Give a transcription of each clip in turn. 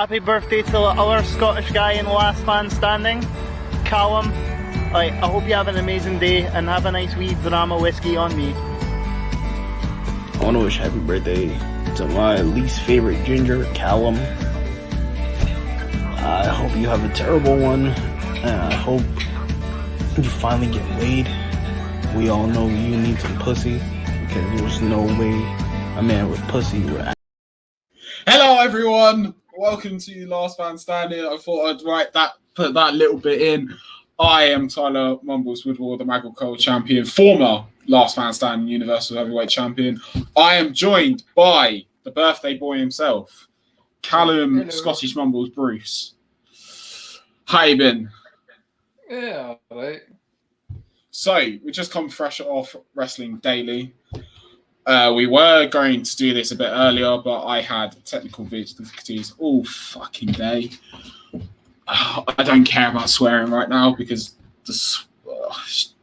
happy birthday to the other Scottish guy in the last man standing, Callum. I hope you have an amazing day and have a nice wee drama whiskey on me. I want to wish happy birthday to my least favorite ginger, Callum. I hope you have a terrible one, and I hope you finally get laid. We all know you need some pussy, because there's no way a man with pussy would. Hello, everyone. Welcome to Last Man Standing. I thought I'd put that little bit in. I am Tyler Mumbles Woodward, the Agricultural Champion, former Last Man Standing Universal Heavyweight Champion. I am joined by the birthday boy himself, Callum. Hello. Scottish Mumbles Bruce. How you been? Yeah, right. So, we just come fresh off Wrestling Daily. We were going to do this a bit earlier, but I had technical difficulties all fucking day. I don't care about swearing right now because the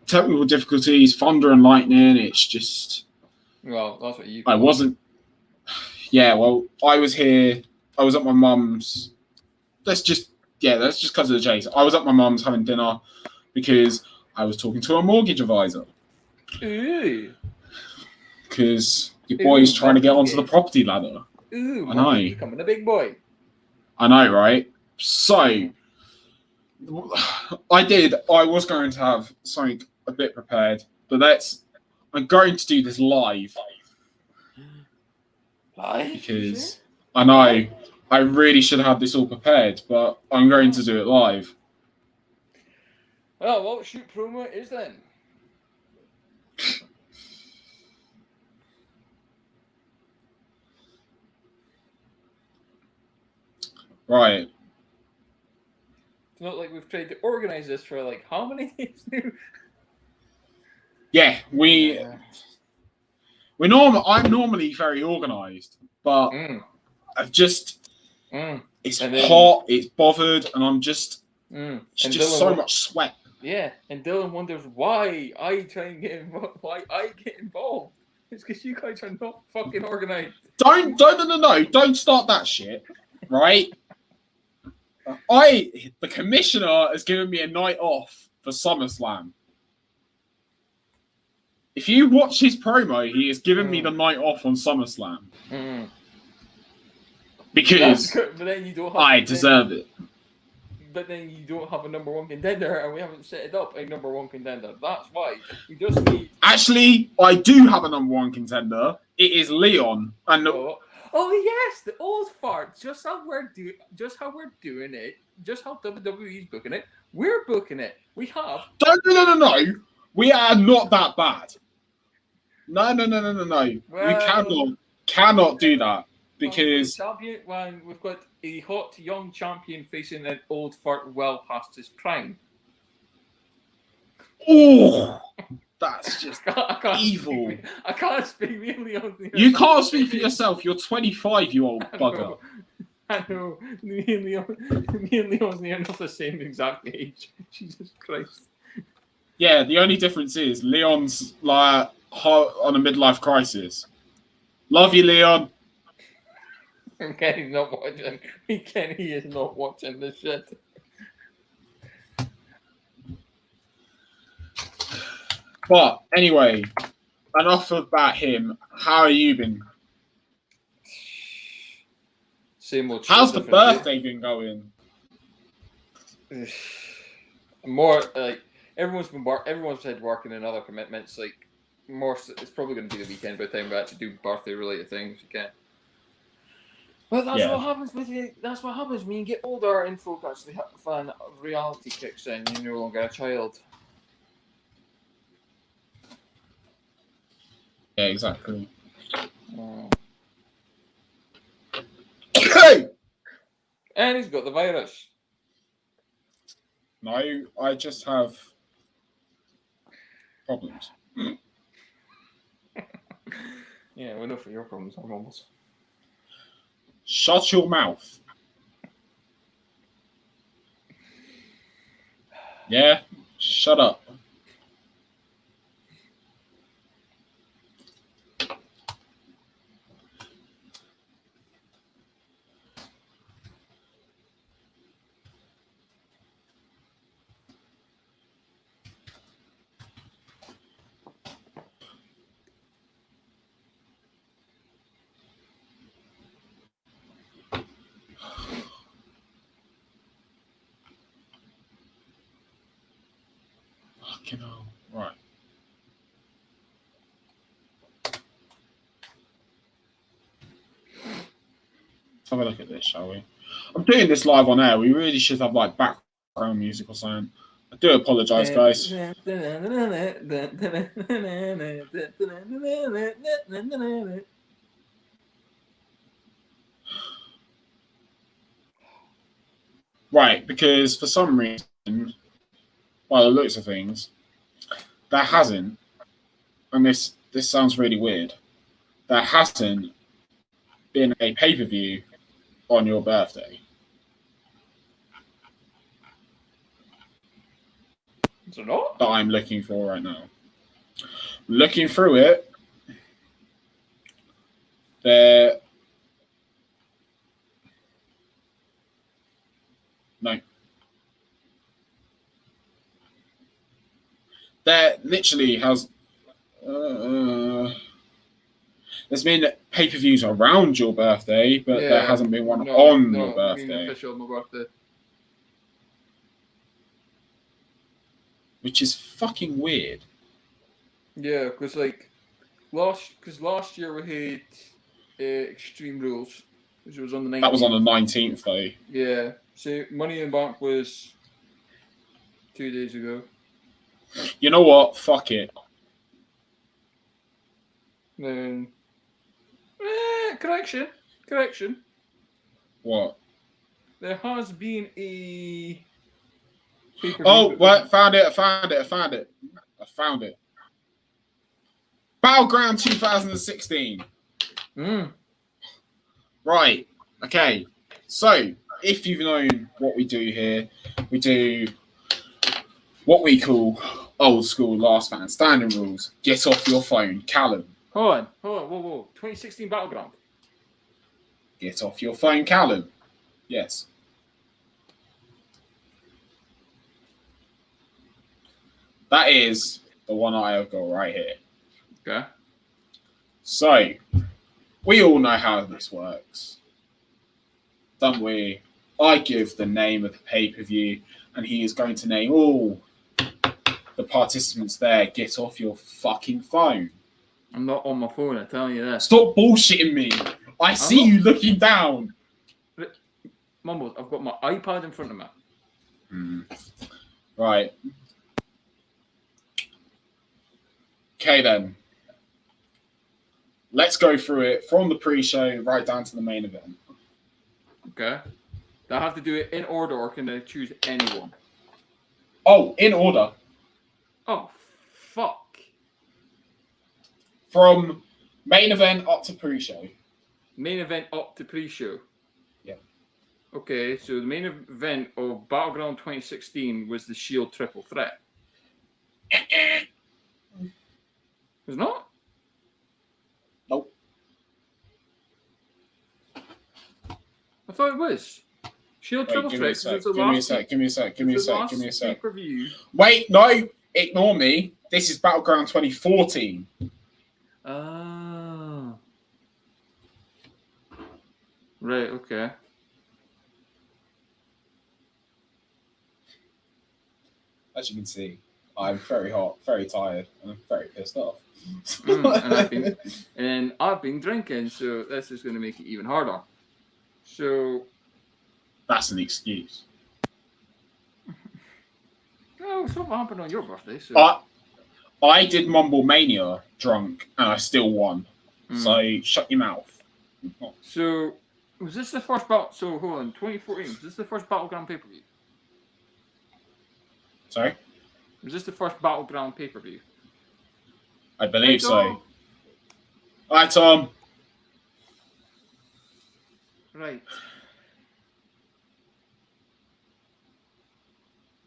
technical difficulties, thunder and lightning, it's just... Well, that's what you... I wasn't... Yeah, well, I was here. I was at my mum's. That's just because of the chase. I was at my mum's having dinner because I was talking to a mortgage advisor. Ooh. Because your boy's trying to get onto the property ladder. Ooh, I know. Becoming a big boy. I know, right? So, I was going to have something a bit prepared, but I'm going to do this live. Live? Because I know I really should have this all prepared, but I'm going to do it live. Well, what shoot promo it is then? Right. It's not like we've tried to organise this for like how many days now? Yeah, I'm normally very organised, but I've just it's hot, it's bothered, and I'm just it's and just Dylan so much sweat. Yeah, and Dylan wonders why I try and get involved. Why I get involved? It's because you guys are not fucking organised. Don't start that shit, right? The commissioner has given me a night off for SummerSlam. If you watch his promo, he has given me the night off on SummerSlam. Because but then you don't have I deserve it. But then you don't have a number one contender, and we haven't set it up a number one contender. That's why we just need. Actually, I do have a number one contender. It is Leon, and oh yes, the old fart. Just how we're doing it. Just how WWE's booking it. We're booking it. We have. No. We are not that bad. No. Well, we cannot do that because we've got a hot young champion facing an old fart well past his prime. Oh, that's just evil. I can't speak really on the. You can't speak for yourself. You're 25, you old bugger. I know. Me and Leon's near enough the same exact age. Jesus Christ. Yeah, the only difference is Leon's like on a midlife crisis. Love you, Leon. Kenny's not watching. Kenny is not watching this shit. But anyway, enough about him. How have you been? Same old. How's the birthday been going? More like everyone's had working and other commitments. Like more, it's probably going to be the weekend by the time we actually do birthday related things. Okay. Well, that's what happens with you. That's what happens when you get older and folk actually fan reality kicks in. You're no longer a child. Yeah, exactly. And he's got the virus. No, I just have problems. Yeah, we know for your problems are almost. Shut your mouth. Yeah, shut up. Fucking hell. Right. Let's have a look at this, shall we? I'm doing this live on air. We really should have like background music or something. I do apologise, guys. Right, because for some reason, by the looks of things, there hasn't, and this sounds really weird, there hasn't been a pay-per-view on your birthday. Is there not? That I'm looking for right now. Looking through it, there. No. There literally has. There's been pay-per-views around your birthday, but there hasn't been one on your birthday. Official on my birthday. Which is fucking weird. Yeah, because like last year we had Extreme Rules, which was on the 19th. That was on the 19th, though. Yeah. So Money in the Bank was 2 days ago. You know what? Fuck it. Then correction. What? There has been a pay-per-view. Oh, what? Found it. Battleground 2016. Right. Okay. So, if you've known what we do here, we do what we call old school last man standing rules. Get off your phone, Callum. Hold on. Whoa. 2016 Battleground. Get off your phone, Callum. Yes. That is the one I have got right here. Okay. So, we all know how this works, don't we? I give the name of the pay-per-view, and he is going to name all the participants there. Get off your fucking phone. I'm not on my phone, I tell you that. Stop bullshitting me. I see you looking down. Mumbles, I've got my iPad in front of me. Right. Okay, then. Let's go through it from the pre-show right down to the main event. Okay. Do I have to do it in order, or can I choose anyone? Oh, in order. Oh, fuck. From main event up to pre-show. Main event up to pre-show? Yeah. Okay, so the main event of Battleground 2016 was the Shield Triple Threat. Was it not? Nope. I thought it was. Shield Triple Threat. Give me a sec. Pay-per-view. Wait, no. Ignore me. This is Battleground 2014. Ah. Right, okay. As you can see, I'm very hot, very tired, and I'm very pissed off. And I've been drinking, so this is going to make it even harder. So that's an excuse. No, it's what happened on your birthday. So I did Mumble Mania drunk, and I still won. So shut your mouth. So was this the first battle? So hold on, 2014. Was this the first Battleground pay-per-view? Sorry. Was this the first Battleground pay-per-view? I believe so. Hi, Tom. Right.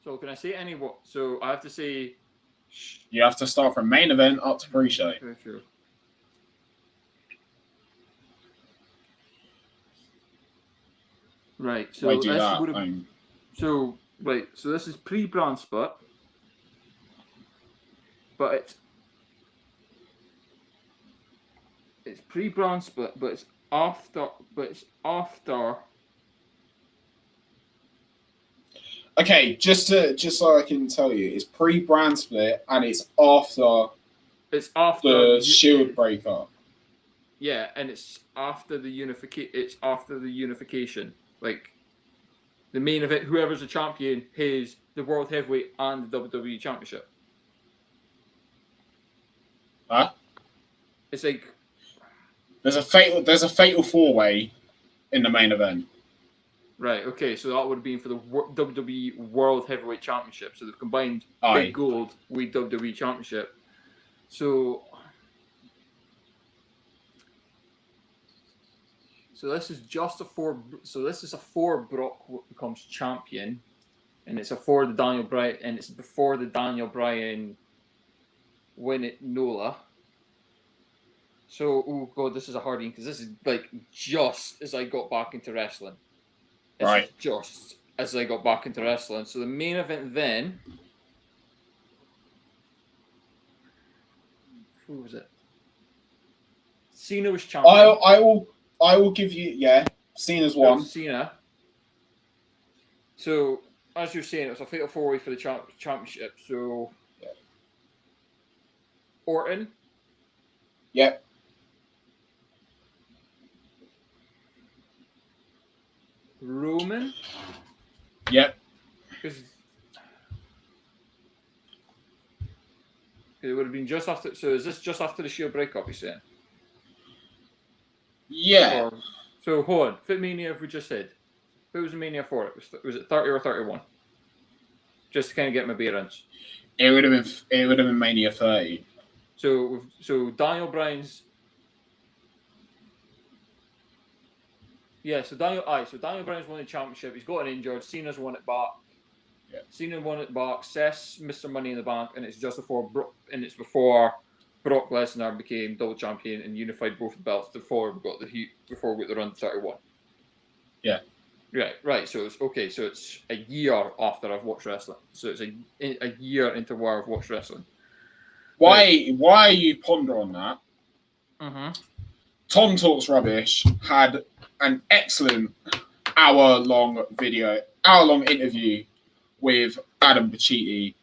So can I say any what? So I have to say. You have to start from main event up to pre-show. Okay, sure. Right. So why do that? So right. So this is pre-brand split, but it's pre-brand split, but it's after. Okay, just so I can tell you, it's pre-brand split and it's after It's after the Shield breakup. Yeah, and it's after the unification. Like the main event, whoever's the champion, has the World Heavyweight and the WWE Championship. Huh? It's like there's a fatal 4-way in the main event. Right, okay, so that would have been for the WWE World Heavyweight Championship. So they've combined Aye. Big Gold with WWE Championship. So this is just a four. So this is a four Brock becomes champion, and it's a four the Daniel Bryan, and it's before the Daniel Bryan win at NOLA. So oh god, this is a hard one because this is like just as I got back into wrestling. This Right. is just as I got back into wrestling. So the main event then. Who was it? Cena was champion. I will give you Cena's one. Cena. So as you're saying, it was a fatal 4-way for the championship. So Orton. Yep. Roman. Yep. Because it would have been just after. So is this just after the Shield breakup? You're saying? Yeah. So hold on. Fit Mania, if we just said, who was the Mania for it? Was it 30 or 31? Just to kind of get my bearings. It would have been Mania 30. So Daniel Bryan's. Yeah, so Daniel Bryan's won the championship. He's gotten injured. Cena's won it back. Yeah. Cena won it back. Seth's Mr. Money in the Bank, and it's just before before Brock Lesnar became double champion and unified both the belts before we got the run to 31. Yeah. Right. So it's okay. So it's a year after I've watched wrestling. So it's a year into where I've watched wrestling. Why are you pondering that? Mm-hmm. Tom Talks Rubbish had an excellent hour-long interview with Adam Pacitti.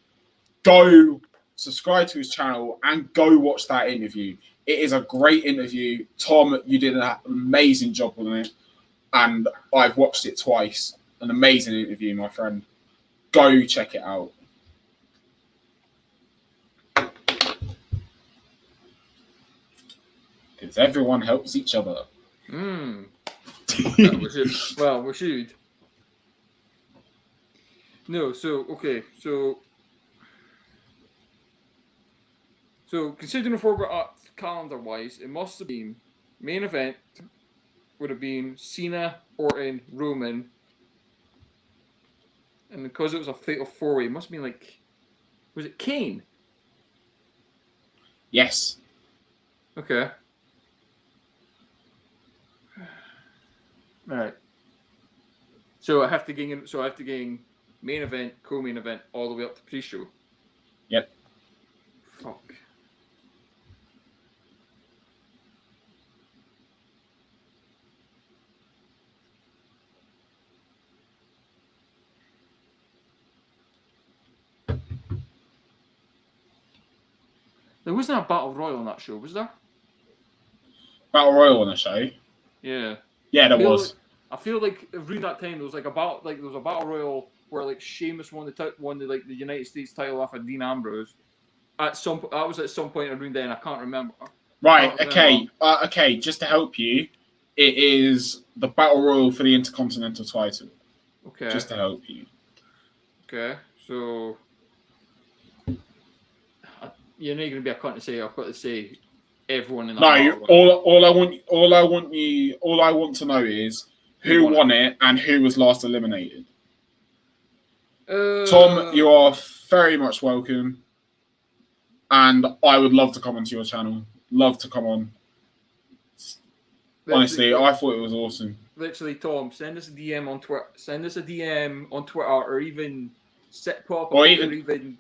Go subscribe to his channel and go watch that interview. It is a great interview. Tom, you did an amazing job on it, and I've watched it twice. An amazing interview, my friend. Go check it out. Because everyone helps each other. We should. No, so okay, so considering if we're at calendar-wise, it must have been main event would have been Cena, Orton, Roman, and because it was a fatal 4-way, it must have been was it Kane? Yes. Okay. All right. So I have to gain main event, co-main event, all the way up to pre-show. Yep. Fuck. There wasn't a battle royal on that show, was there? Battle Royal on the show. Yeah. Yeah, there was. I feel like around that time there was a battle royal where Sheamus won the United States title off of Dean Ambrose. That was at some point around then. I can't remember. Right. Okay. Just to help you, it is the Battle Royal for the Intercontinental title. Okay. Just to help you. Okay. So you're not going to be a cunt to say I've got to say everyone in that. No. All I want to know is who won it and who was last eliminated. Tom, you are very much welcome. And I would love to come onto your channel. Love to come on. Honestly, I thought it was awesome. Literally, Tom, send us a DM on Twitter. Send us a DM on Twitter, or even even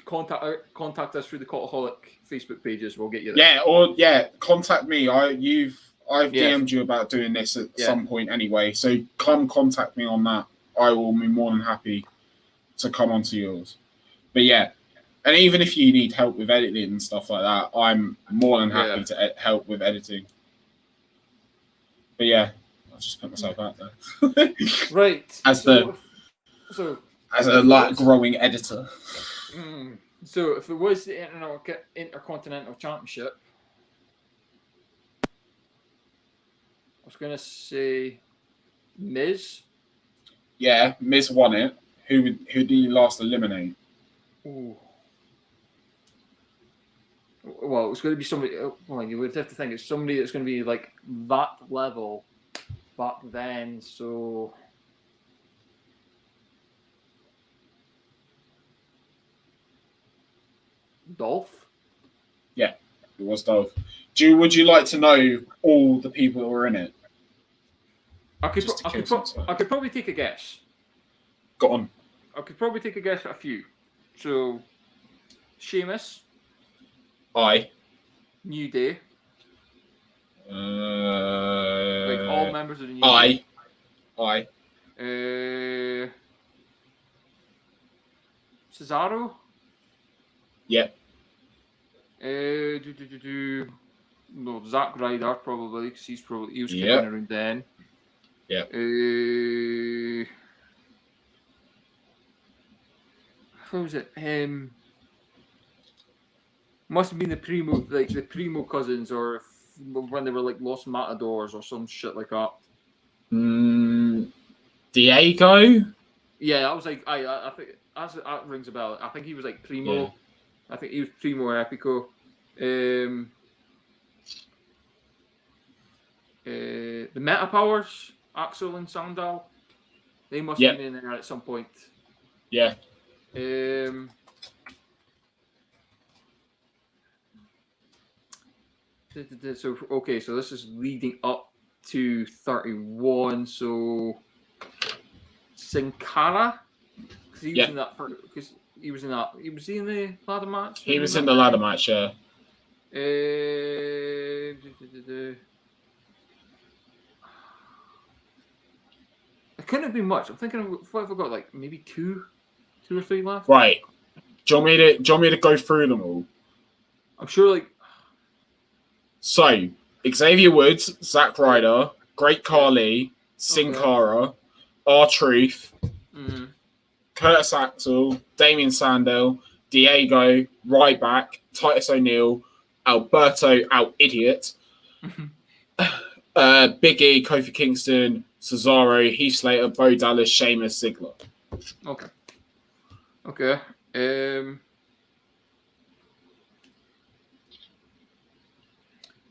contact us through the Cultaholic Facebook pages. We'll get you there. Contact me. I've DM'd you about doing this at some point anyway. So come contact me on that. I will be more than happy to come onto yours. But yeah, and even if you need help with editing and stuff like that, I'm more than happy to help with editing. But yeah, I'll just put myself out there. Right. As a like growing editor. So if it was the Intercontinental Championship, I was gonna say Miz. Yeah, Miz won it. Who did he last eliminate? Ooh. Well, it's going to be somebody. Well, you would have to think it's somebody that's going to be like that level back then. So, Dolph. Yeah, it was Dolph. Would you like to know all the people that were in it? I could probably take a guess. Go on. I could probably take a guess at a few. So, Sheamus. Aye. New Day. Like all members of the New Day. Aye. Cesaro. Yeah. No, Zack Ryder probably because he was kicking around then. Yeah. What was it? Must have been the Primo cousins, or when they were like Los Matadors or some shit like that. Diego. Yeah, I was like, I think that rings a bell. I think he was like Primo. Yeah. I think he was Primo Epico. The Meta Powers, Axel and Sandal, they must have been in there at some point. Yeah. So okay, so this is leading up to 31. So Sin Cara, because he was in that. Because he was in that. Was he in the ladder match? He was in the ladder match. Yeah. It couldn't have been much. I'm thinking of what have I got? Like maybe two or three left. Right. Do you want me to go through them all? I'm sure. Like. So Xavier Woods, Zack Ryder, Great Khali, Sin Cara, R-Truth, Curtis Axel, Damien Sandow, Diego, Ryback, Titus O'Neil, Alberto Idiot, Big E, Kofi Kingston, Cesaro, Heath Slater, Bo Dallas, Sheamus, Ziggler. Okay.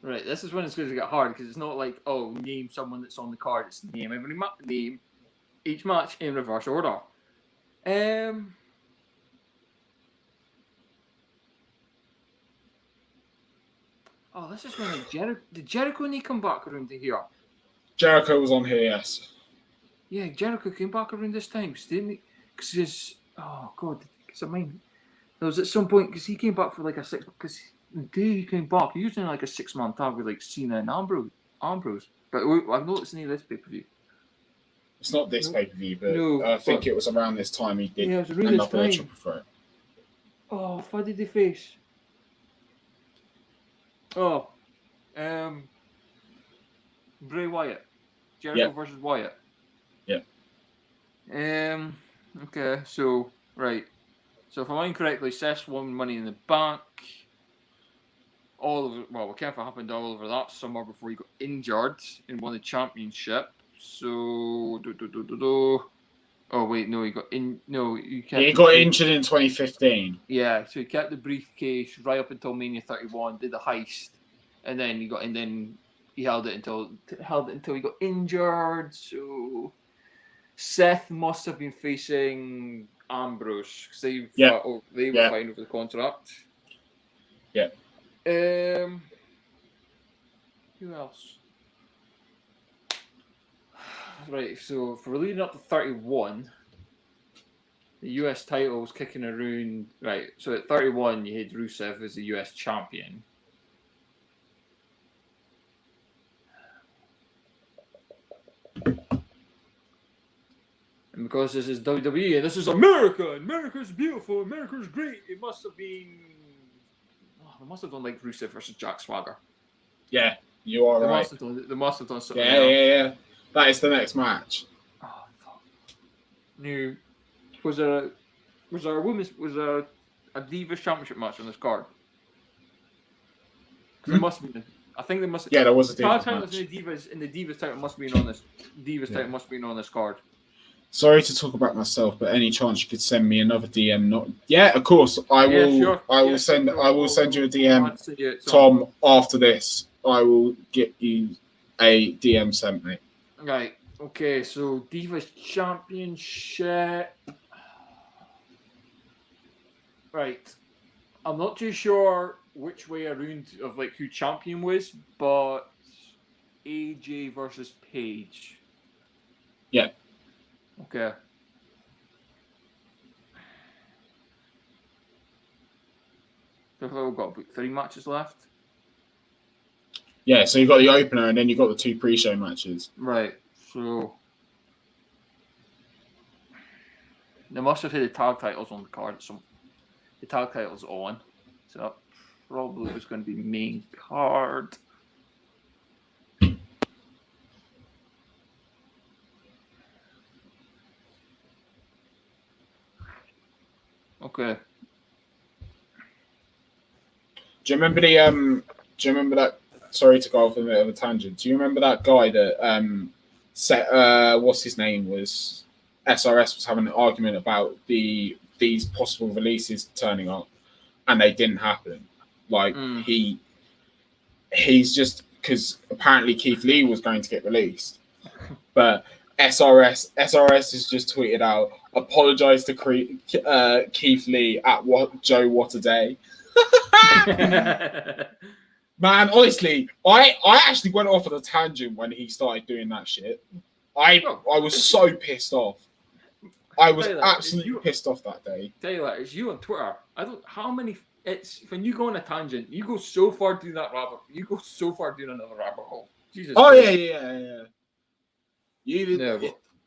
Right, this is when it's going to get hard because it's not like, name someone that's on the card. It's name each match in reverse order. This is when did Jericho come back around to here? Jericho was on here, yes. Yeah, Jericho came back around this time, didn't he? Because there was at some point because he came back for like a 6 because. The day he came back, he was in like a 6-month tag with like Cena and Ambrose. But I've noticed in this pay-per-view. It's not this pay-per-view, but I think it was around this time he did it was around this time. Triple Threat. What did they face? Bray Wyatt. Jericho versus Wyatt. Yeah. Okay, so, right. So if I'm incorrectly, Seth won Money in the Bank. It can't have happened all over that summer before he got injured and won the championship. So, oh wait, no, he got in. No, you can't. He got injured in 2015. Yeah, so he kept the briefcase right up until Mania 31, did the heist, and then he held it until he got injured. So, Seth must have been facing Ambrose because they were fighting over the contract. Yeah. Who else? Right, so for leading up to 31, the US title was kicking around. Right, so at 31, you had Rusev as the US champion. And because this is WWE and this is America, and America's beautiful, America's great, it must have been. Oh, they must have done like Rusev versus Jack Swagger. Yeah, you are They right. must have done something. Yeah. That is the next match. Oh fuck. New. Was there a women's? Was there a Divas Championship match on this card? Because there must have been. I think there must. Yeah, there was a Divas Divas match. in the Divas title must have been on this. Divas title must have been on this card. Sorry to talk about myself, but any chance you could send me another DM? Not yeah, of course. I will. Sure. I will send. I will send you a DM, Tom. After this, I will get you a DM sent, mate. Right. Okay. So Divas Championship. Right. I'm not too sure which way around of like who champion was, but AJ versus Paige. Yeah. Okay. So we've got about 3 matches left. Yeah, so you've got the opener and then you've got the 2 pre-show matches. Right. So they must have had the tag titles on the card. So the tag titles on. So that probably was going to be main card. Okay. Do you remember that? Sorry to go off a bit of a tangent. Do you remember that guy that what's his name was SRS was having an argument about these possible releases turning up, and they didn't happen. Like he's just because apparently Keith Lee was going to get released, but SRS has just tweeted out, apologize to Keith Lee at Joe What a Day. Man, honestly, I actually went off on a tangent when he started doing that shit. I was so pissed off. I was absolutely pissed off that day. Taylor, it's you on Twitter. It's when you go on a tangent, you go so far down that rabbit. You go so far down another rabbit hole. Jesus. Oh Christ. yeah.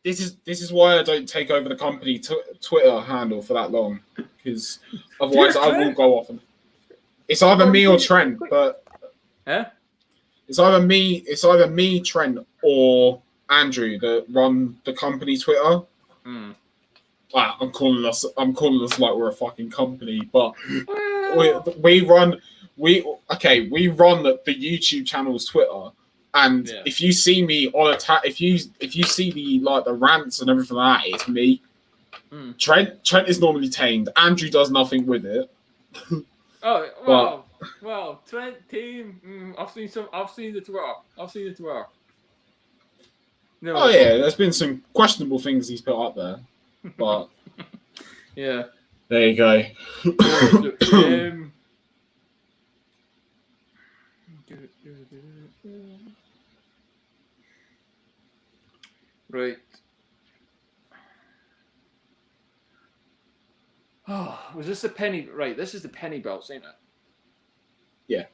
This is why I don't take over the company Twitter handle for that long, because otherwise I will go off. It's either me or Trent, but it's either me, Trent, or Andrew that run the company Twitter. I'm calling us like we're a fucking company, but we run the YouTube channel's Twitter. And if you see me on if you see the rants and everything like that, it's me. Trent is normally tamed. Andrew does nothing with it. Well, Trent team. I've seen the Twitter. No, there's been some questionable things he's put up there, but yeah. There you go. Right. Oh, was this the penny? Right, this is the penny belts, ain't it? Yeah.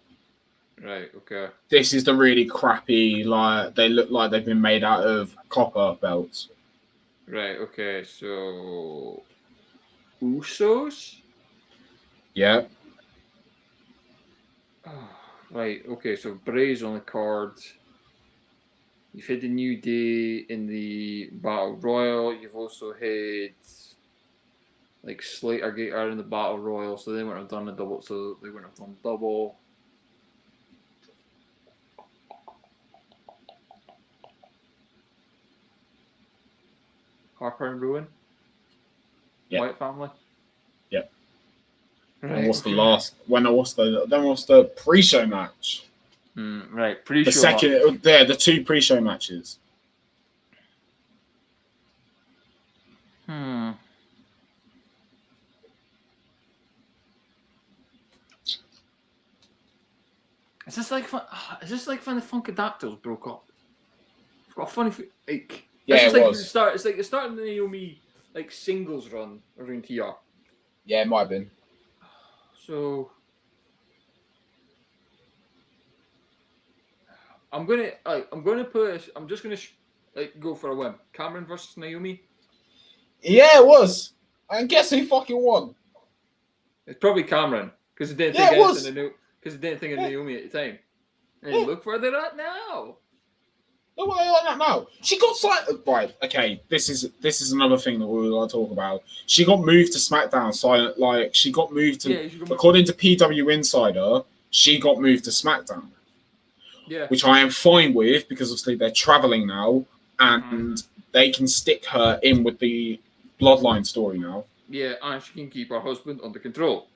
Right, okay. This is the really crappy, like, they look like they've been made out of copper belts. Right, okay, so Usos? Yeah. Oh, right, okay, so Bray's on the card. You've had the New Day in the Battle Royal. You've also had like Slater Gator in the Battle Royal, so they wouldn't have done a double. So they wouldn't have done double. Harper and Rowan. Yeah. White family. Yeah. Right. And what's the last? What's the pre-show match? Right, pre-show. The second, the 2 pre-show matches. Is this like when the Funkadactyls broke up? I've got a funny like. Yeah, it's it like was. It's like the start of the Naomi like singles run around here. Yeah, it might have been. So I'm just gonna go for a whim. Cameron versus Naomi. Yeah, it was. And guess who fucking won? It's probably Cameron because he didn't Yeah, think it was. because he didn't think of Yeah. Naomi at the time. And Yeah. look where they're at now. No, why like that now? She got signed. Right, okay. This is another thing that we want to talk about. She got moved to SmackDown. Silent, like she got moved to. Yeah, According to PW Insider, she got moved to SmackDown. Yeah. Which I am fine with because obviously they're traveling now and they can stick her in with the Bloodline story now. Yeah, and she can keep her husband under control.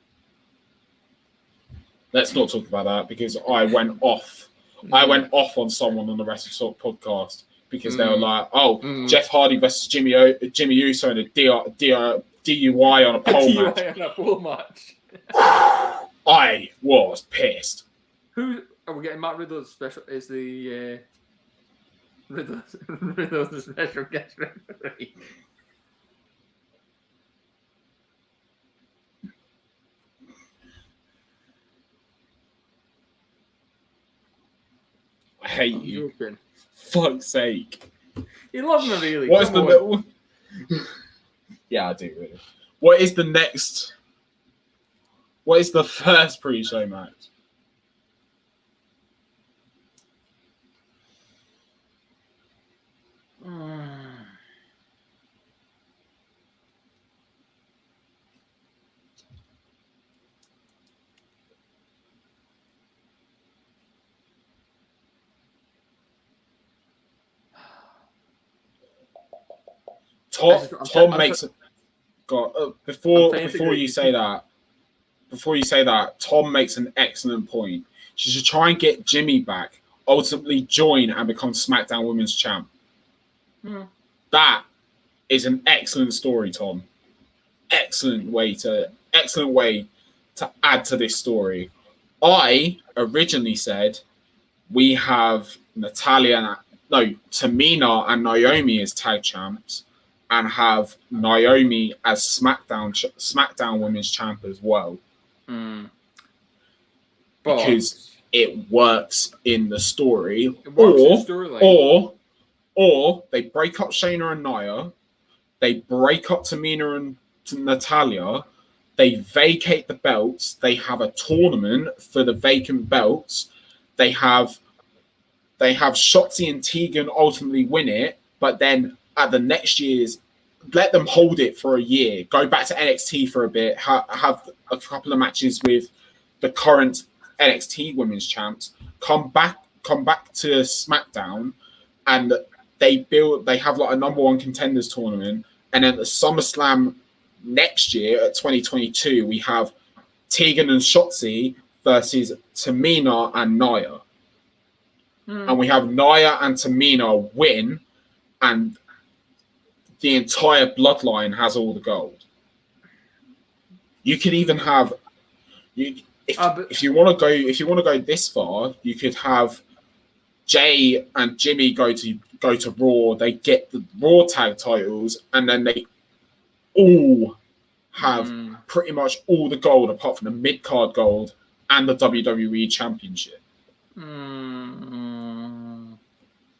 Let's not talk about that because I went off. I went off on someone on the Wrestle Talk podcast because they were like, "Oh, Jeff Hardy versus Jimmy Uso in a DUI on a pole match." DUI on a pole match. I was pissed. Who are we getting? Matt Riddle's special is the Riddle's the special guest referee. I hate you. Joking. Fuck's sake. You love me, really. What is the Yeah, I do really. What is the next? What is the first pre-show match? Tom makes it. God, before you say that, Tom makes an excellent point. She should try and get Jimmy back, ultimately join and become SmackDown Women's Champ. That is an excellent story, Tom. Excellent way to add to this story. I originally said we have Tamina and Naomi as tag champs, and have Naomi as SmackDown Women's Champ as well. Because it works in the story. Or they break up Shayna and Nia, they break up Tamina and Natalya, they vacate the belts, they have a tournament for the vacant belts, they have Shotzi and Tegan ultimately win it, but then at the next year's, let them hold it for a year, go back to NXT for a bit, have a couple of matches with the current NXT Women's Champs, come back to SmackDown, and they have like a number one contenders tournament, and then the SummerSlam next year at 2022, we have Tegan and Shotzi versus Tamina and Nia. And we have Nia and Tamina win, and the entire bloodline has all the gold. You could even have if you want to go this far, you could have Jay and Jimmy go to Raw. They get the Raw tag titles, and then they all have pretty much all the gold apart from the mid card gold and the WWE Championship.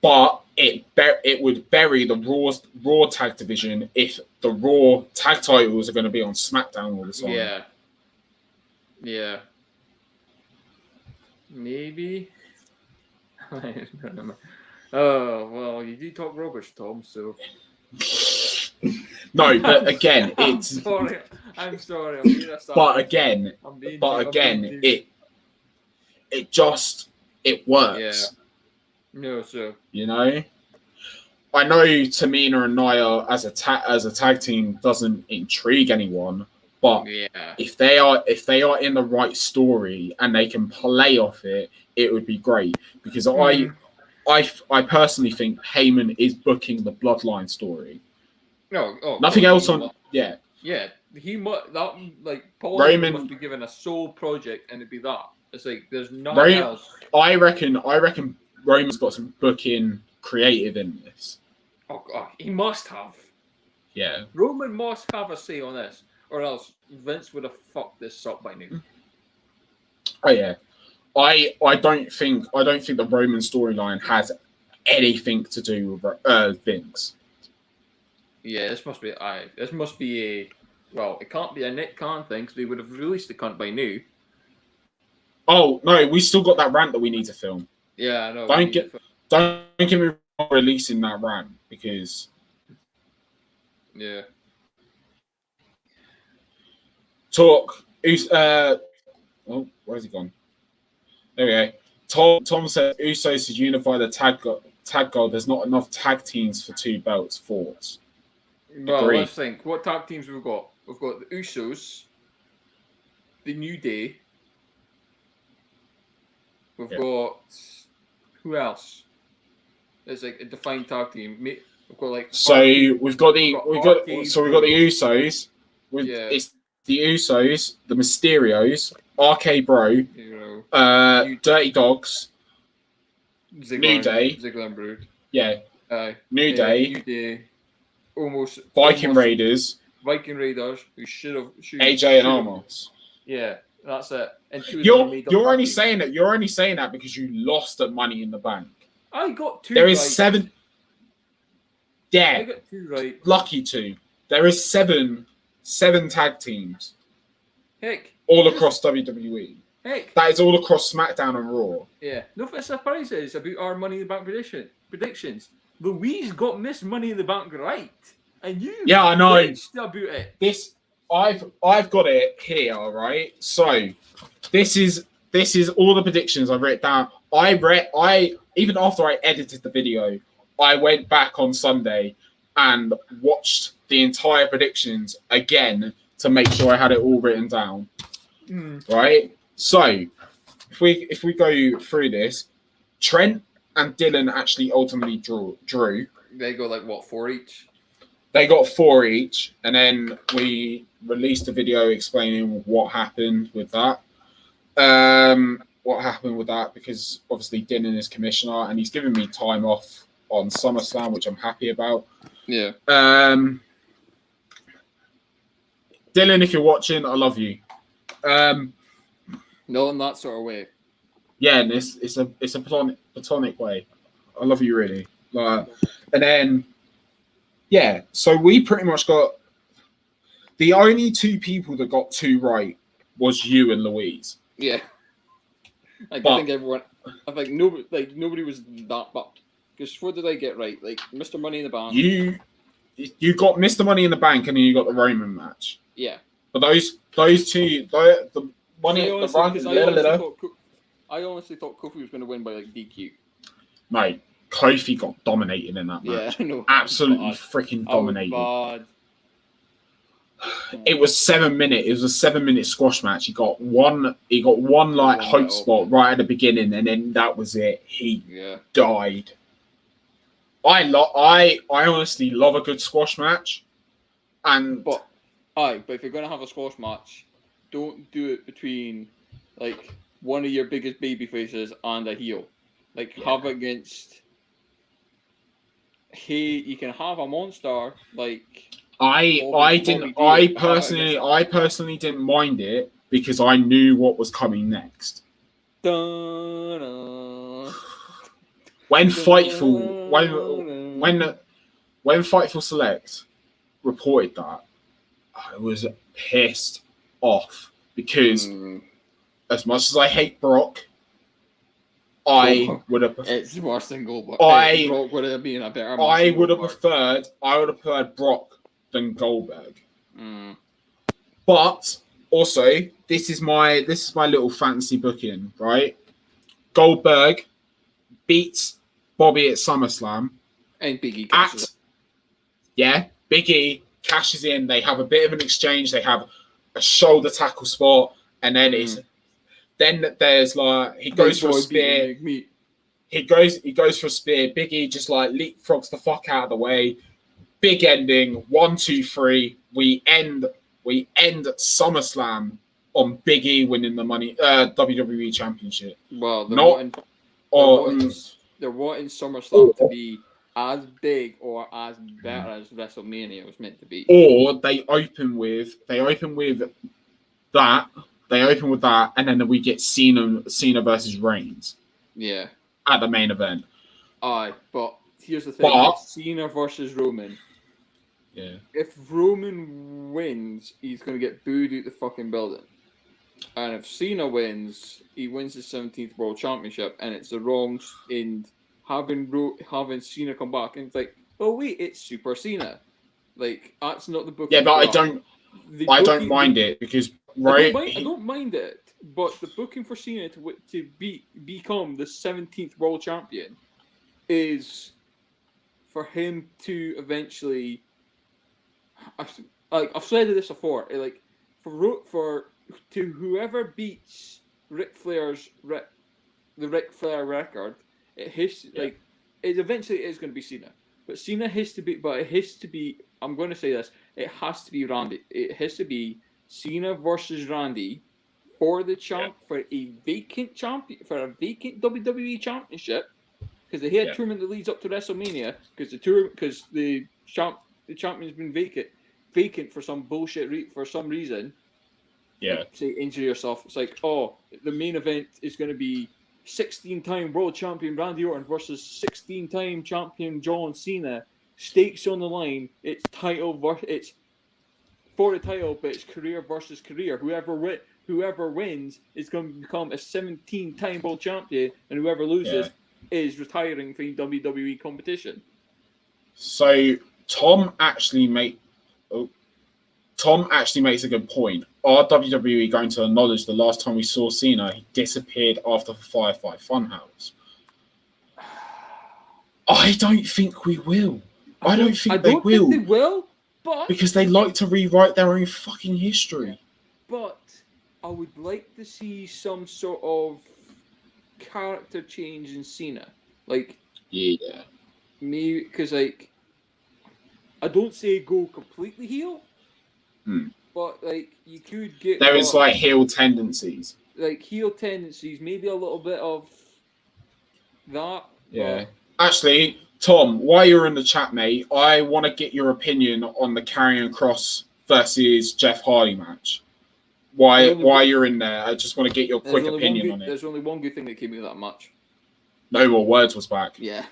But it would bury the Raw tag division if the Raw tag titles are going to be on SmackDown all the time. Yeah. Maybe. Oh, well, you do talk rubbish, Tom, so. No, but again, it's. I'm sorry. But again, it works. Yeah. No, so. You know? I know Tamina and Nia as a tag team doesn't intrigue anyone, but if they are in the right story and they can play off it, it would be great. Because I personally think Heyman is booking the Bloodline story. Nothing else on. Yeah. He must Paul Roman must be given a sole project, and it'd be that. It's like there's nothing else. I reckon Roman's got some booking creative in this. Oh God, he must have. Yeah. Roman must have a say on this, or else Vince would have fucked this up by now. Oh yeah. I don't think the Roman storyline has anything to do with Vince. Yeah, this must be a. Well, it can't be a Nick Khan thing because they would have released the cunt by now. Oh no, we still got that rant that we need to film. Yeah, I know. Don't get me wrong, releasing that rant because yeah. talk. Oh, where's he gone? There we go. Tom said Usos to unify the tag goal. There's not enough tag teams for 2 belts. Thoughts? Well, Agreed. let's think. What tag teams we've got? We've got the Usos, the New Day. We've got who else? There's like a defined tag team. We've got like we've got the Usos. It's the Usos, the Mysterios, RK Bro, Dirty Dogs, New Day, Ziggler and Brood. Yeah, New Day, almost Viking Raiders, who should have AJ and Amos. Yeah, that's it. And you're only saying that. You're only saying that because you lost at Money in the Bank. I got 2. There is 7. Yeah, I got 2 right. Lucky 2. There is 7 tag teams. Heck. All across WWE. Heck. That is all across SmackDown and Raw. Yeah. No, for surprises about our Money in the Bank predictions. Louise got Miss Money in the Bank right, and you. Yeah, I know. About it. I've got it here. All right. So this is all the predictions I wrote down. Even after I edited the video, I went back on Sunday and watched the entire predictions again to make sure I had it all written down. Right? So, if we go through this, Trent and Dylan actually ultimately drew. They go like what, 4 each? They got 4 each, and then we released a video explaining what happened with that. Because obviously Dylan is commissioner and he's given me time off on SummerSlam, which I'm happy about. Yeah. Dylan, if you're watching, I love you. No, in that sort of way. Yeah, and it's a platonic way. I love you really. And then yeah, so we pretty much got the only 2 people that got 2 right was you and Louise. Yeah. I think nobody was that bad. Because what did I get right? Like Mr. Money in the Bank. You got Mr. Money in the Bank, and then you got the Roman match. Yeah. But those 2, the money, the run. I honestly thought Kofi was going to win by like DQ. Mate, Kofi got dominated in that match. Yeah, I know. Absolutely freaking dominated. Bad. It was 7 minutes. It was a 7-minute squash match. He got one like hope spot right at the beginning, and then that was it. He died. I honestly love a good squash match, but if you're gonna have a squash match, don't do it between like one of your biggest baby faces and a heel. Like have it against. Hey, you can have a monster like. I personally didn't mind it because I knew what was coming next. When Fightful Select reported that, I was pissed off because as much as I hate Brock, I would have. It's worse than Goldberg. Brock would have been a better. I would have preferred Brock than Goldberg. But also, this is my little fancy booking, right? Goldberg beats Bobby at SummerSlam. And Big E cashes Big E cashes in. They have a bit of an exchange. They have a shoulder tackle spot, and then there's like he goes for a spear. He goes for a spear. Big E just like leapfrogs the fuck out of the way. Big ending. 1, 2, 3. We end SummerSlam on Big E winning the WWE Championship. Well, they're wanting SummerSlam to be as big or as better as WrestleMania was meant to be. Or they open with that. And then we get Cena versus Reigns. Yeah. At the main event. But here's the thing: Cena versus Roman. Yeah. If Roman wins, he's going to get booed out the fucking building. And if Cena wins, he wins the 17th World Championship, and it's the wrongs in having Cena come back, and it's like, oh wait, it's Super Cena. Like, that's not the booking. Yeah, but for that. I don't mind it because I don't mind it, but the booking for Cena to become the 17th World Champion is for him to eventually. I've said this before. Like for to whoever beats Ric Flair's the Ric Flair record, it eventually is going to be Cena. But Cena has to be. But it has to be. I'm going to say this. It has to be Randy. It has to be Cena versus Randy for the for a vacant WWE championship, because they had a tournament that leads up to WrestleMania, because the champion's been vacant for some bullshit for some reason. Yeah. Like, say injure yourself. It's like, oh, the main event is going to be 16-time world champion Randy Orton versus 16-time champion John Cena. Stakes on the line. It's for the title, but it's career versus career. Whoever wins is going to become a 17-time world champion, and whoever loses is retiring from WWE competition. So Tom actually makes a good point. Are WWE going to acknowledge the last time we saw Cena, he disappeared after the Firefly Funhouse? I don't think we will. I don't think they will, but because they like to rewrite their own fucking history. But I would like to see some sort of character change in Cena, like maybe because like I don't say go completely heel, but like you could get there is like heel tendencies, maybe a little bit of that. Yeah, actually. Tom, while you're in the chat, mate, I want to get your opinion on the Karrion Kross versus Jeff Hardy match. Why you're in there? I just want to get your quick opinion on it. There's only one good thing that came out of that match. No More Words was back. Yeah.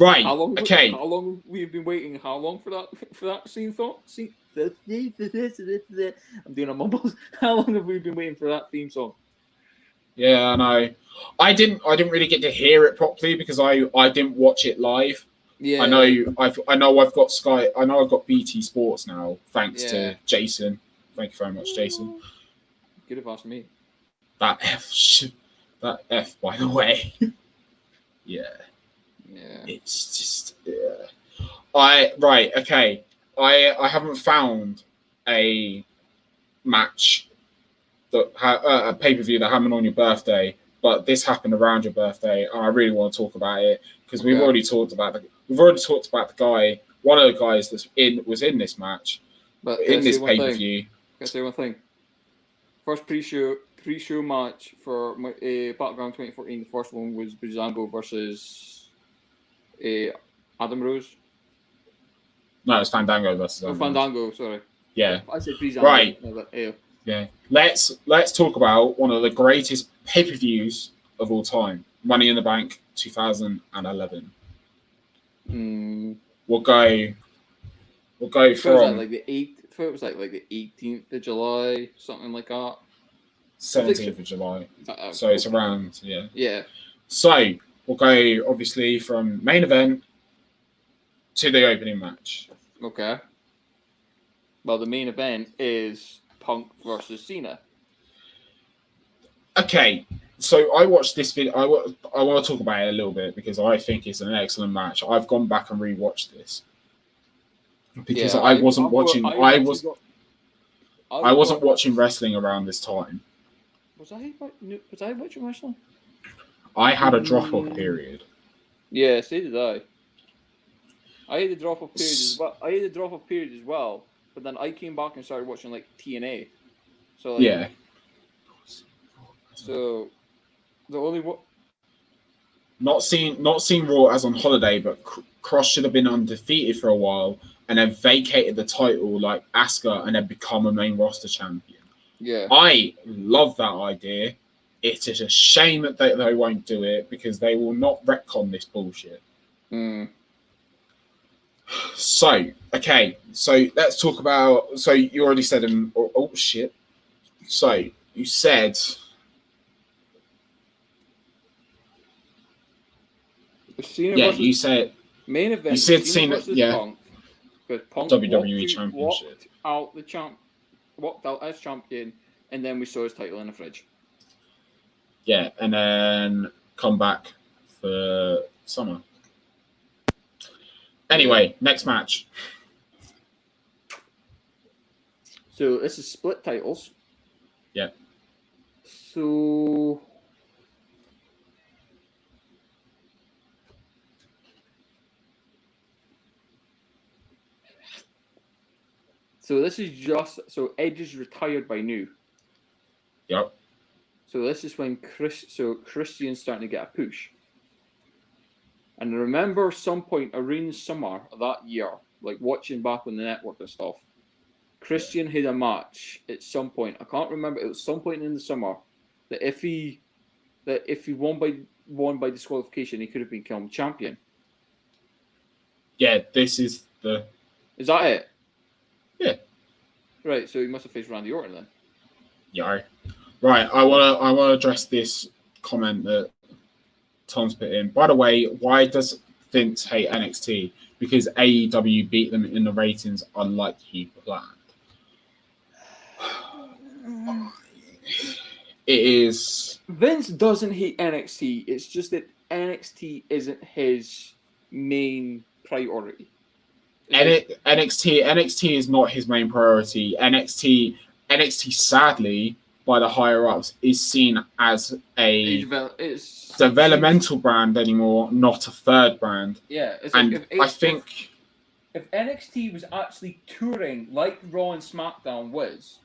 Right. How long we've been waiting? How long for that scene? I'm doing a mumbles. How long have we been waiting for that theme song? Yeah, I know. I didn't really get to hear it properly because I didn't watch it live. Yeah. I know I've got Sky. I know I've got BT Sports now, thanks to Jason. Thank you very much, Jason. Could have asked me. That F, by the way. Yeah. It's just okay. I haven't found a match that a pay-per-view that happened on your birthday, but this happened around your birthday, and I really want to talk about it because we've already talked about the guy. One of the guys that was in this match, but in this pay-per-view. Can I say one thing? First pre-show match for Battleground 2014. The first one was Breezango versus Adam Rose. No, it's Fandango versus Adam Fandango. Sorry. Yeah. I said Breezango. Right. No, but, yeah. Let's talk about one of the greatest pay-per-views of all time, Money in the Bank 2011. We'll go from it was like the 18th of July, something like that. 17th of July. So it's around, Yeah. So we'll go obviously from main event to the opening match. Okay. Well, the main event is Punk versus Cena. Okay, so I watched this video. I want to talk about it a little bit because I think it's an excellent match. I've gone back and rewatched this because I wasn't watching wrestling around this time. Was I watching wrestling? I had a drop-off period. Yeah, so did I. I had a drop-off period as well. But then I came back and started watching like TNA. So So the only not seeing Raw as on holiday, but Cross should have been undefeated for a while and then vacated the title like Asuka and then become a main roster champion. Yeah, I love that idea. It is a shame that they won't do it because they will not retcon this bullshit. So, okay. So let's talk about. So you already said him. Oh shit. So you said. Cena Yeah, versus you said. main event. You said Cena Cena. versus Yeah. Punk. Because Punk WWE walked Championship. walked out as champion, and then we saw his title in the fridge. Yeah, and then come back for Summer. Anyway, next match. So this is split titles. Yeah. So this is just Edge is retired by now. Yep. So this is when Christian's starting to get a push. And I remember some point around summer of that year, like watching back on the network and stuff, Christian had a match at some point. I can't remember. It was some point in the summer that if he won by disqualification, he could have become champion. Yeah, this is the. Is that it? Yeah. Right. So he must have faced Randy Orton then. Yeah. Right. I wanna address this comment that Tom's put in. By the way, why does Vince hate NXT? Because AEW beat them in the ratings unlike he planned. It is. Vince doesn't hate NXT. It's just that NXT isn't his main priority. NXT is not his main priority. NXT sadly by the higher ups is seen as a developmental brand anymore, not a third brand. Yeah, and I think if NXT was actually touring like Raw and SmackDown was,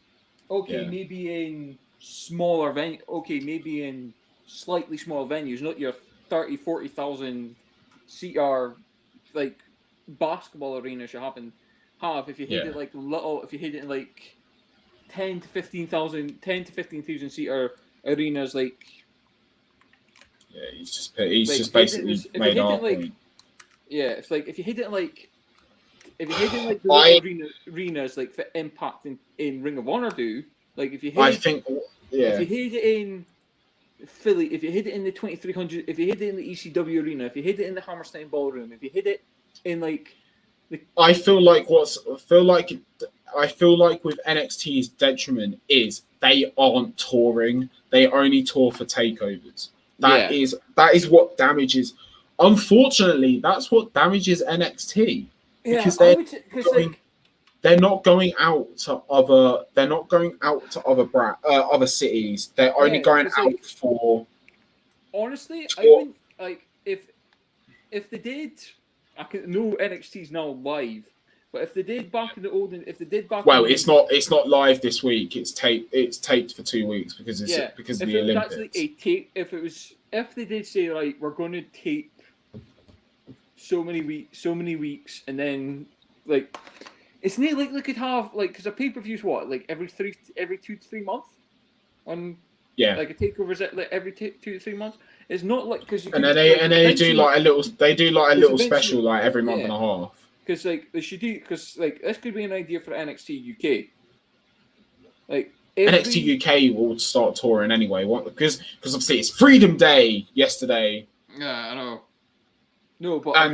maybe in smaller venues, maybe in slightly smaller venues, not your 30,000, 40,000 seater like basketball arenas you have. If you hit it like little, if you hit it in like 10 to 15,000 seater arenas, like he's just basically made our point. Yeah, it's like if you hit it like the arenas like for Impact in Ring of Honor do, like if you hit if you hit it in Philly, if you hit it in the 2300, if you hit it in the ECW arena, if you hit it in the Hammerstein Ballroom, if you hit it in like I feel like with NXT's detriment is they aren't touring. They only tour for takeovers. That is what damages. Unfortunately, that's what damages NXT because they're not going out to other. They're not going out to other cities. They're only going out for. Honestly, I wouldn't like if they did. I know NXT's now live, but if they did back in the olden, it's not live this week. It's taped for 2 weeks because of the Olympics. If they did say like we're going to tape so many weeks, and then like it's not like they could have like because a pay-per-view's what like every 2 to 3 months on like a takeover's like every 2 to 3 months. It's not like because they do like a little special like every month and a half. Because like they should do this could be an idea for NXT UK. Like NXT UK will start touring anyway. Because obviously it's Freedom Day yesterday. Yeah, I know. No, but when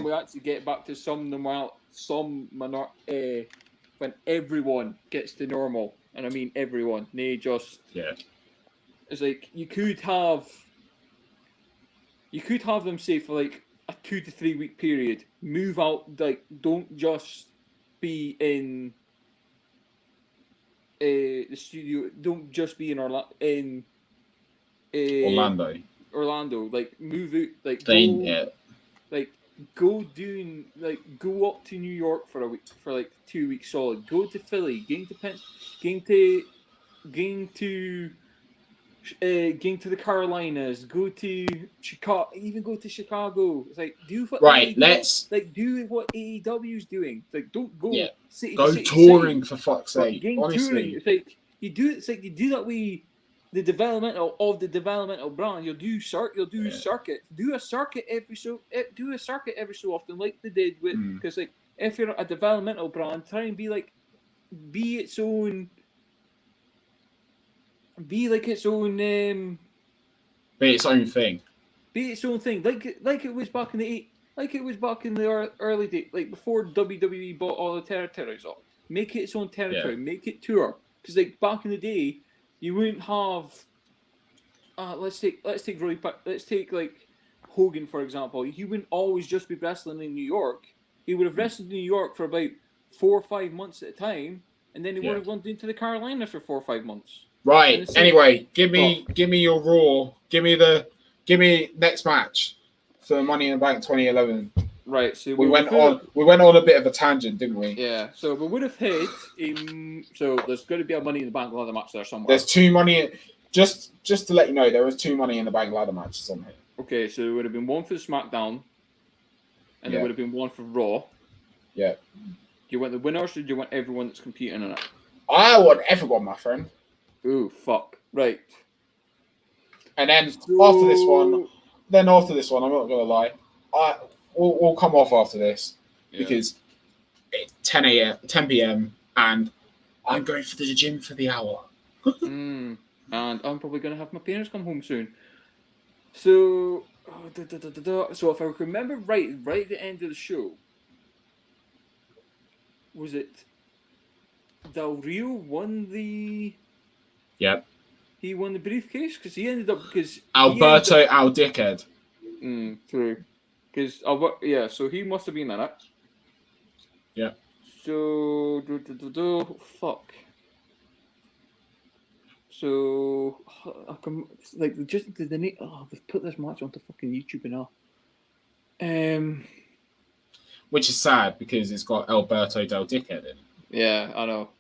we actually get back to when everyone gets to normal, and I mean everyone, they just it's like you could have them say for like a 2 to 3 week period, move out, like don't just be in the studio, don't just be in Orlando, like move out, like go up to New York for a week, for like 2 weeks solid. Go to Philly, going to the Carolinas, go to Chicago, even go to Chicago. It's like do what AEW's doing. It's like don't go city go to city, touring for fuck's sake. Honestly, touring. It's like you do that with the developmental of the developmental brand. You'll do circuit. Do a circuit every so often, like they did with because like if you're a developmental brand, try and be its own. Be like its own. Be its own thing. Be its own thing, like it was back in the early days, like before WWE bought all the territories up. Make it its own territory. Make it tour. Because like back in the day, you wouldn't have. Let's take like Hogan for example. He wouldn't always just be wrestling in New York. He would have wrestled in New York for about 4 or 5 months at a time, and then he would have gone into the Carolinas for 4 or 5 months. Right. Anyway, give me your Raw. Give me next match for Money in the Bank 2011. Right. So we went on a bit of a tangent, didn't we? Yeah. So we would have had so there's going to be a Money in the Bank ladder match there somewhere. There's 2 Money. Just to let you know, there was 2 Money in the Bank ladder matches on here. Okay, so there would have been one for SmackDown, and there would have been one for Raw. Yeah. Do you want the winners, or do you want everyone that's competing in it? I want everyone, my friend. Ooh, fuck. Right. And then after this one, I'm not gonna lie, we'll come off after this because it's 10 p.m. and I'm going for the gym for the hour. And I'm probably gonna have my parents come home soon. So, so if I remember right at the end of the show, was it Del Rio won the? Yep. He won the briefcase because he ended up Alberto Al Dickhead. True. Because so he must have been in it. Yeah. So fuck. So I can just did they need they've put this match onto fucking YouTube now. Which is sad because it's got Alberto Del Dickhead in it. Yeah, I know.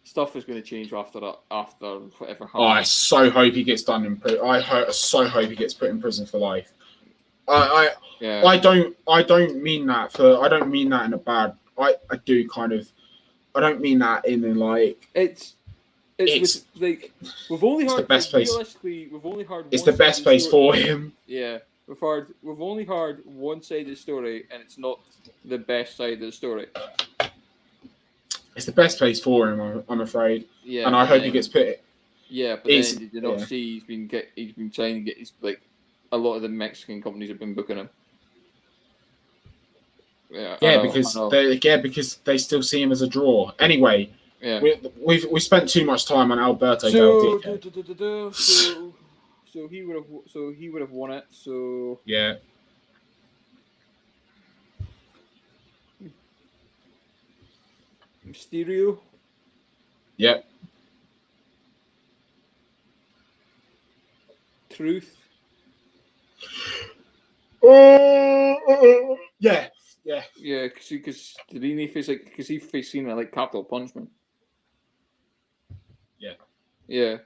Stuff is going to change after whatever happens. I so hope he gets done in prison. I so hope he gets put in prison for life. I don't mean that in a bad. I do kind of. I don't mean that in like. It's like we've only heard the best place. Realistically, we've only heard. It's the best place for him. Yeah, we've only heard one side of the story, and it's not the best side of the story. It's the best place for him, I'm afraid. Yeah, and I hope he gets put. Yeah, but then did you not see he's been trying to get his a lot of the Mexican companies have been booking him. Yeah, because they still see him as a draw. Anyway, we spent too much time on Alberto Del Dickhead. So he would have won it. So yeah. Mysterio. Yep. Truth. Yeah. Because did he face because he faced Cena like capital punishment. Yeah. Yeah.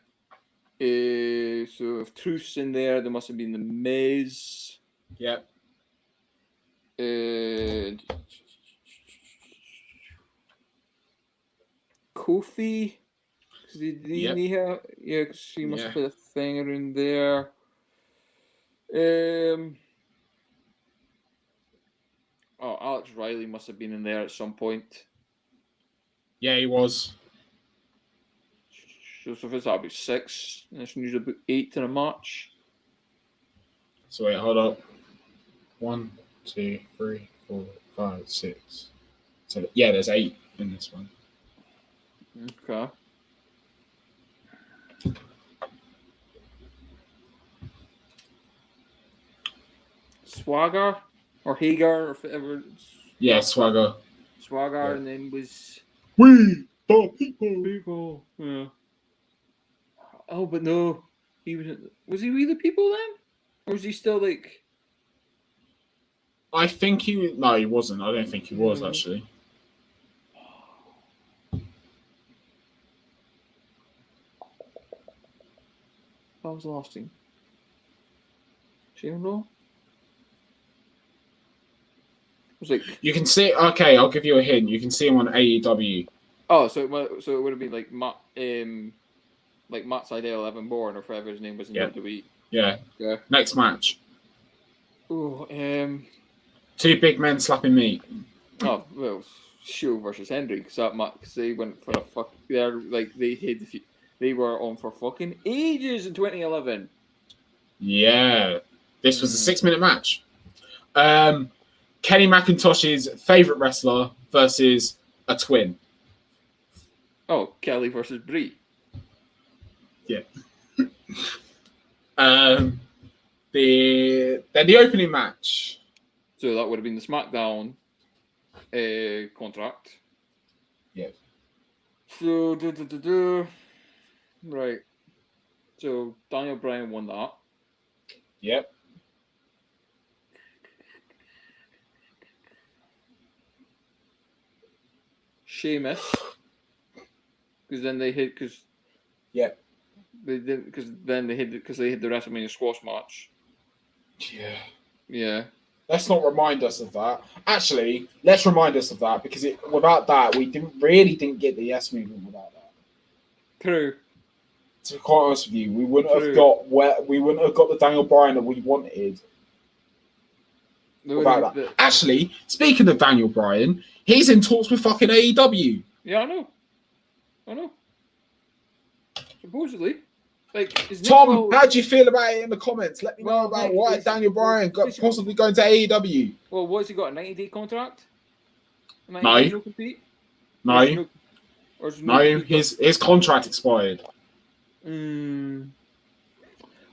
So if Truth's in there must have been the Miz. Yep. Kofi, because she must have put a thing around there. Alex Riley must have been in there at some point. Yeah, he was. So if it's about 6, and it's usually about 8 in a match. So wait, hold up. 1, 2, 3, 4, 5, 6. So yeah, there's 8 in this one. Okay. Swagger or Hager or whatever. Yeah, Swagger. Swagger, and then was We the people. Yeah. Oh, but no, he was. Was he We the People then, or was he still like? I think he. No, he wasn't. I don't think he was actually. What was the last team? Shane Raw? Was like you can see. Okay, I'll give you a hint. You can see him on AEW. Oh, so it would have been like like Matt Sydal, Evan Bourne, or whatever his name was in WWE. Yeah. Yeah. Next match. Oh, Two big men slapping meat. oh well, Show versus Henry because they went for a fuck. They're like they were on for fucking ages in 2011. Yeah. This was a 6-minute match. Kenny McIntosh's favorite wrestler versus a twin. Oh, Kelly versus Brie. Yeah. The opening match. So that would have been the SmackDown contract. Yeah. So right. So Daniel Bryan won that. Yep. Sheamus. Because then they hit Yep. they didn't because then they hit the WrestleMania squash match. Yeah. Yeah. Let's not remind us of that. Actually, let's remind us of that because without that, we didn't get the yes movement without that. True. To be quite honest with you, we wouldn't have got the Daniel Bryan that we wanted without that. Actually, speaking of Daniel Bryan, he's in talks with fucking AEW. Yeah, I know. Supposedly. Like, Tom, how do you feel about it in the comments? Let me know about why Daniel Bryan possibly going to AEW. Well, what's he got, a 90-day contract? No. His contract expired.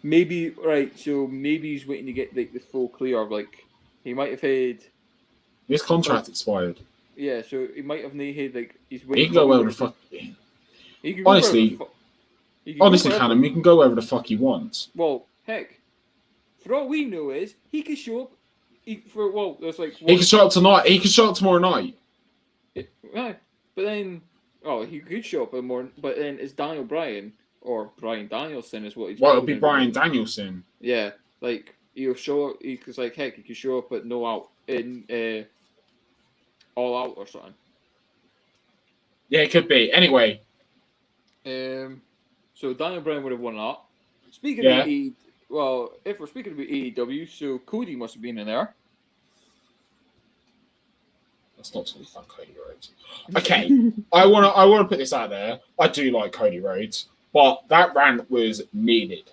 Maybe, right, so maybe he's waiting to get like the full clear of like, he might have had... His contract expired. Yeah, so he might have had like, he's waiting... He can go wherever the fuck... Honestly, Callum, he can go wherever the fuck he wants. Well, heck, for all we know is he could show up. There's like he could show up tonight. He could show up tomorrow night. Right, but then he could show up more. But then it's Daniel Bryan or Bryan Danielson is what he's. Well, it'll be Bryan Danielson. Yeah, like he'll show up. Because like heck, he could show up at No Out in All Out or something. Yeah, it could be. Anyway. So Daniel Bryan would have won that. Speaking of if we're speaking about AEW, so Cody must have been in there. Let's not talk about Cody Rhodes. Okay, I wanna put this out there. I do like Cody Rhodes, but that rant was needed.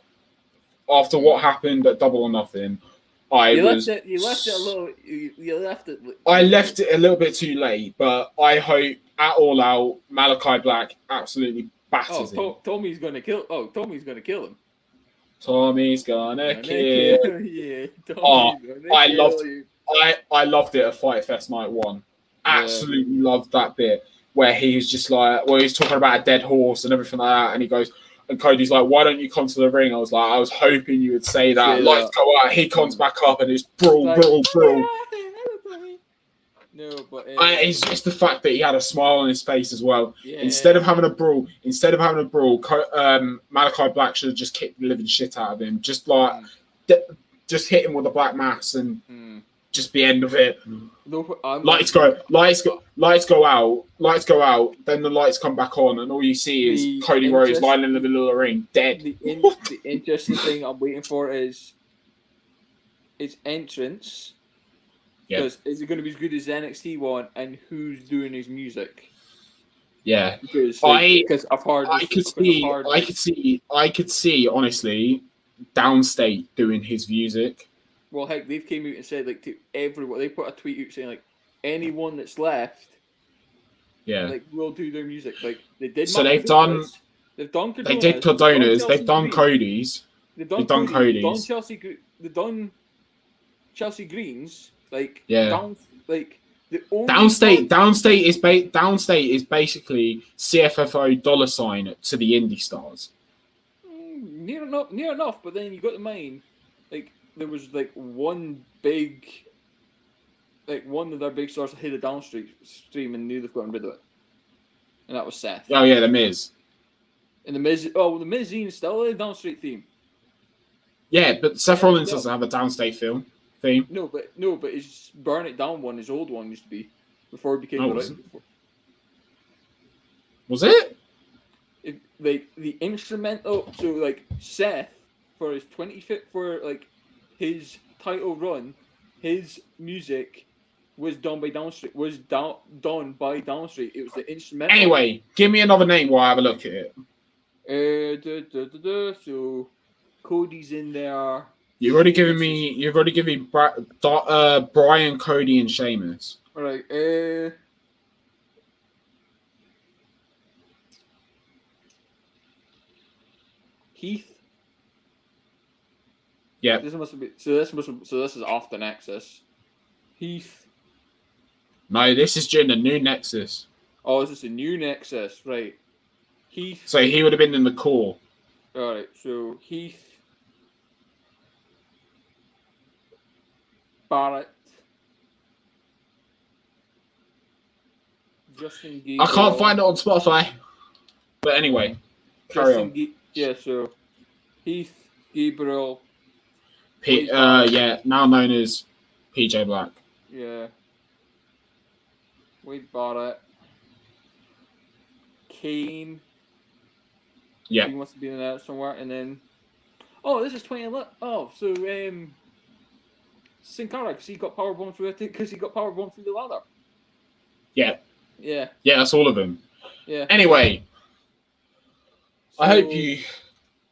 After what happened at Double or Nothing, I left it a little bit too late, but I hope at All Out, Malachi Black absolutely batters him. Tommy's gonna kill him. Tommy's gonna kill. Yeah. I loved it at Fight Fest Night 1. Absolutely loved that bit where he's just like, he's talking about a dead horse and everything like that, and he goes, and Cody's like, "Why don't you come to the ring?" I was hoping you would say that. Lights go out. He comes back up and it's brawl. No, but it's just the fact that he had a smile on his face as well. Yeah. Instead of having a brawl, Malachi Black should have just kicked the living shit out of him. Just just hit him with a black mass and just the end of it. No, lights go out. Then the lights come back on, and all you see is Cody Rhodes lying in the middle of the ring, dead. The interesting thing I'm waiting for is his entrance. Because is it going to be as good as the NXT one, and who's doing his music? Yeah, because I've heard. I could see honestly, Downstate doing his music. Well, heck, they've came out and said like to everyone. They put a tweet out saying like anyone that's left, will do their music. Like they did. So they've done Cardona's. They did Cardona's. They've done Cody's. They've done Cody's. They've done Chelsea Green's. Downstate is basically CFFO $sign to the indie stars. Near enough. But then you got to mind, like there was like one of their big stars that hit a downstream and knew they've gotten rid of it, and that was Seth. Oh yeah, the Miz. And the Miz. Oh, the Miz is still a downstream theme. Yeah, but Seth Rollins doesn't have a downstate theme. No, but his Burn It Down one, his old one used to be before it became was it? like the instrumental. So like Seth for his 25th for like his title run, his music was done by Downstreet. Done by Downstreet. It was the instrumental. Anyway, give me another name while I have a look at it. So Cody's in there. You've already given me Brian, Cody, and Sheamus. All right. Heath. Yeah. This is off the Nexus. Heath. No, this is during the new Nexus. Oh, this is a new Nexus, right? Heath. So he would have been in the core. All right. So Heath. Barrett. Justin Gabriel. I can't find it on Spotify. But anyway, carry on. So Heath, Gabriel. Yeah, now known as PJ Black. Yeah. Wade Barrett. Kane. Yeah. He must have been in there somewhere. And then... Oh, this is 2011. Oh, so... Sin Cara, because he got powerbomb through the ladder. Yeah. Yeah. Yeah, that's all of them. Yeah. Anyway. So, I hope you...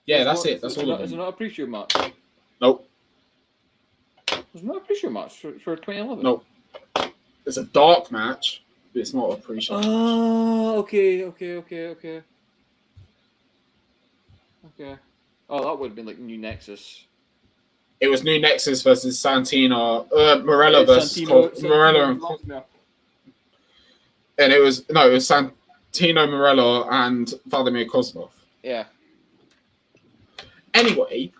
Yeah, that's it. That's all of them. Is it not a pre-show match? Nope. There's not a pre-show match for 2011? Nope. It's a dark match, but it's not a pre-show match. Oh, okay. Oh, that would have been like New Nexus. It was New Nexus versus Santino, Morello versus Morello and it was Santino Morello and Vladimir Kozlov. Yeah. Anyway,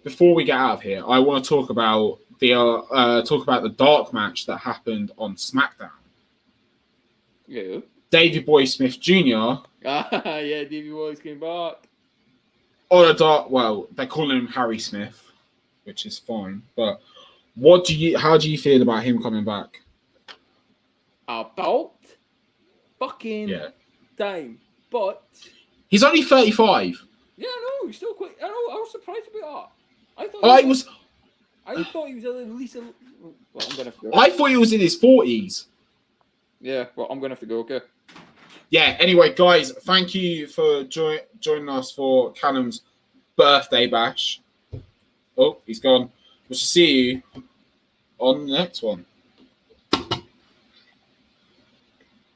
before we get out of here, I want to talk about the dark match that happened on SmackDown. Yeah. Davey Boy Smith Jr. Yeah, Davey Boy's came back. On a dark, well, they call him Harry Smith, which is fine. But how do you feel about him coming back? About fucking time, but he's only 35. Yeah, no, he's still quite. I know. I was surprised about that. I thought he was at least. Well, I'm gonna have to go. I thought he was in his 40s. Yeah, well, I'm gonna have to go. Okay. Yeah. Anyway, guys, thank you for joining us for Callum's birthday bash. Oh, he's gone. We shall see you on the next one.